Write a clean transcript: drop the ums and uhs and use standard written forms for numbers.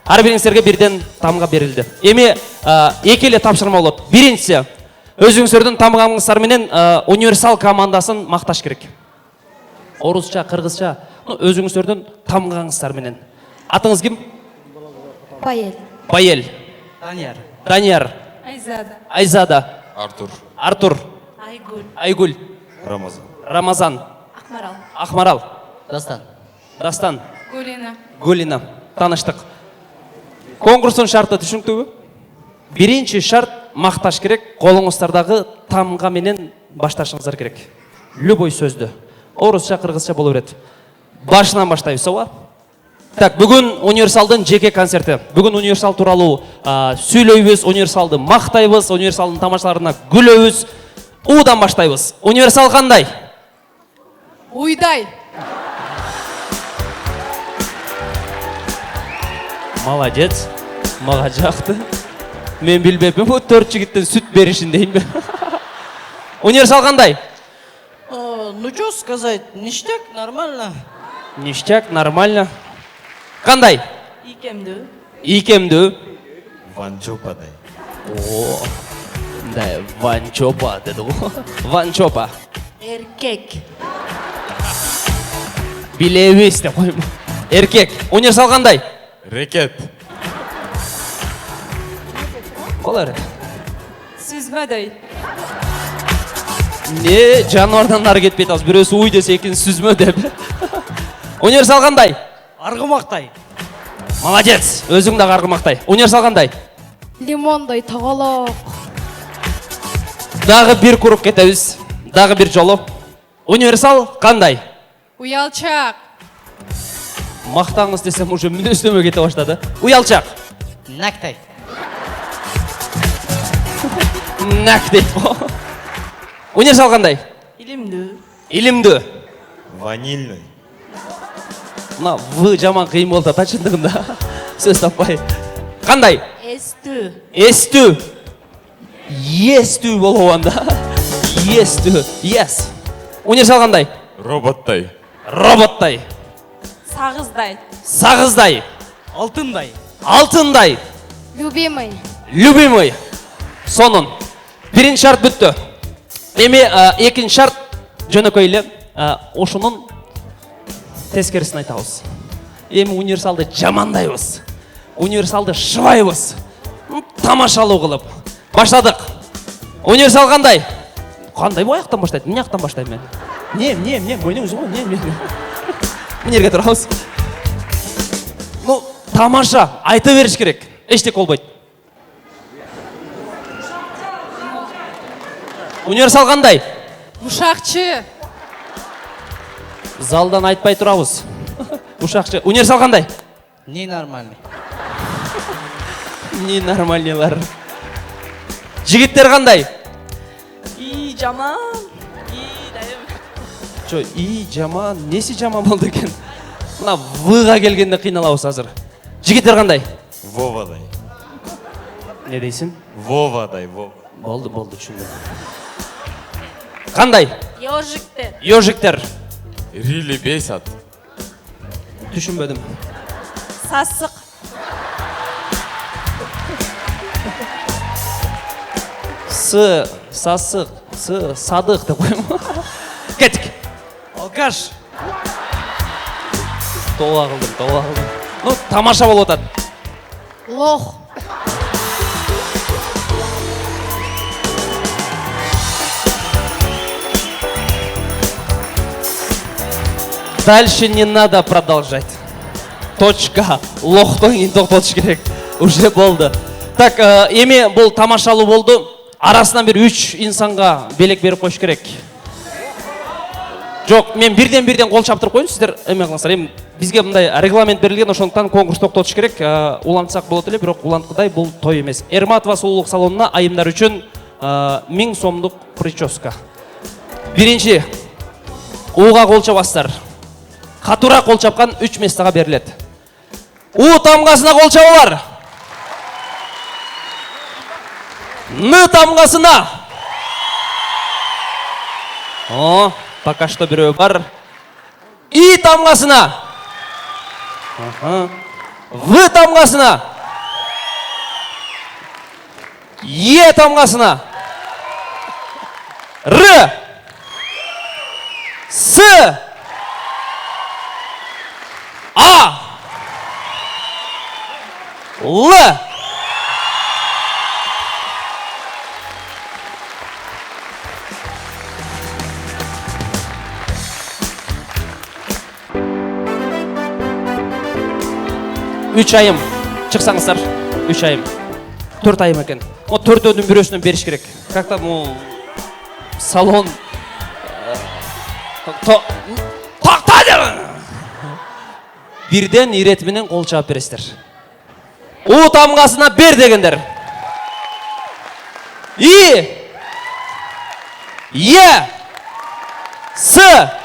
ар бириңиздерге бирден тамга берилди. Эми эки эле тапшырма болот. Биринчиси, өзүңүздөрдүн тамгаңыздар менен универсал командасын макташ керек. Орусча, кыргызча, өзүңүздөрдүн тамгаңыздар менен. Атыңыз ким? Байел. Байел. Данияр. Данияр. Айзада. Айзада. Артур. Артур. Айгуль. Айгуль. Рамазан. Рамазан. Акмарал. Акмарал. Дастан. Дастан. Гулина. Гулина. Таныштык. Конкурстун шарты түшүнүктүүбү? Биринчи шарт макташ керек, колуңуздардагы тамга менен башташыңыздар керек. Любой сөздү. Орусча, кыргызча боло берет. Башынан баштайбыз, ооба? Так, бүгүн универсалдын жеке концерти. Бүгүн универсал тууралуу сүйлөйбүз, универсалды мактайбыз, универсалдын тамашаларына күлөбүз. Удан баштайбыз. Универсал кандай? Уйдай. Молодец. Мага жакты. Мен билбеппин, бу 4 жигиттен сүт беришин дейинби? Универсал кандай? Ну что сказать, ништяк, нормально. Ништяк, нормально. Кандай? Икемдүү. Икемдүү. Ванчопадай. О, да, ванчопа деди го. Ванчопа. Эркек. Билебиз деп койм. Эркек. Универсал кандай? Рекет. Колор. Сүзмөдөй. Не, жануардан нары кетпей атабыз. Бирөөсү уй десе, экинчиси сүзмө деп. Универсал кандай? Аргымактай. Молодец. Өзүң дагы аргымактай. Универсал кандай? Лимондой тоголок. Дагы бир куруп кетебиз. Дагы бир жолу. Универсал кандай? Уялчак. Мактаңыз десем уже мүнөздөмө кете баштады. Уялчак. Нактай. Нак дейт го. Универсал кандай? Илимдүү. Илимдүү. Ванильный. Мына В жаман кыйын болду да чындыгында. Сөз таппай. Кандай? Эстүү. Эстүү. Естүү болуп анда. Естүү. Yes. Универсал кандай? Роботтай. Роботтай. Сагыздай. Сагыздай. Алтындай. Алтындай. Любимый. Любимый. Сонун. Биринчи шарт бүттү. Эми экинчи шарт жөнөкөй эле ошонун тескерисин айтабыз. Эми универсалды жамандайбыз. Универсалды шыбайбыз. Тамашалуу кылып. Баштадык. Универсал кандай? Кандай бояктан баштайт? Эмне жактан баштайм мен? Эмне, койдуңуз го, эмне? Мына жерге турабыз. Ну, тамаша, айта бериш керек. Эчтек болбойт. Универсал кандай? Ушакчы. Залдан айтпай турабыз. Ушакчы. Универсал кандай? Ненормальный. Ненормальныйлар. Жигиттер кандай? И жаман. И дайым. Чо, и жаман, неси жаман болду экен? Мына В-га келгенде кыйналабыз азыр. Жигиттер кандай? Вовадай. Не дейсиң? Вовадай. Вова. Болду, түшүндүм. Кандай? Ёжиктер. Ёжиктер. Рили бесат. Түшүнбөдүм. Сасык. Сасык, садык деп коем. Кеттик. Алкаш. Тоба кылдым. Ну, тамаша болуп атат. Лох. Дальше не надо продолжать. Точка. Лохтон кийин токтотуш керек. Уже болду. Так, эми бул тамашалуу болду. Арасынан бир 3 инсанга белек берип коюш керек. Жок, мен бирден кол чаптырып коеюн, сиздер эме кылыңыздар. Эми бизге мындай регламент берилген, ошондуктан конкурс токтотуш керек. Улантсак болот эле, бирок уланткыдай бул той эмес. Эрматова сулуулук салонуна айымдар үчүн 1000 сомдук прическа. Биринчи Уга кол чабасыздар. Катуураак кол чапкан 3 местага берилет. У тамгасына кол чабалар. Ны тамгасына. О, пока что бирөө бар. И тамгасына. В тамғасына. Е тамғасына. Р. С. А. Л. Үч айым шықсаңыздар. 3 айым. 4 айым екен. О, 4-дің біреусінен беріш керек. Как там ол салон тоқта деп. Бірден иретіменен қол жауап бересіздер. У тамғасына бер дегендер. И. Е. С.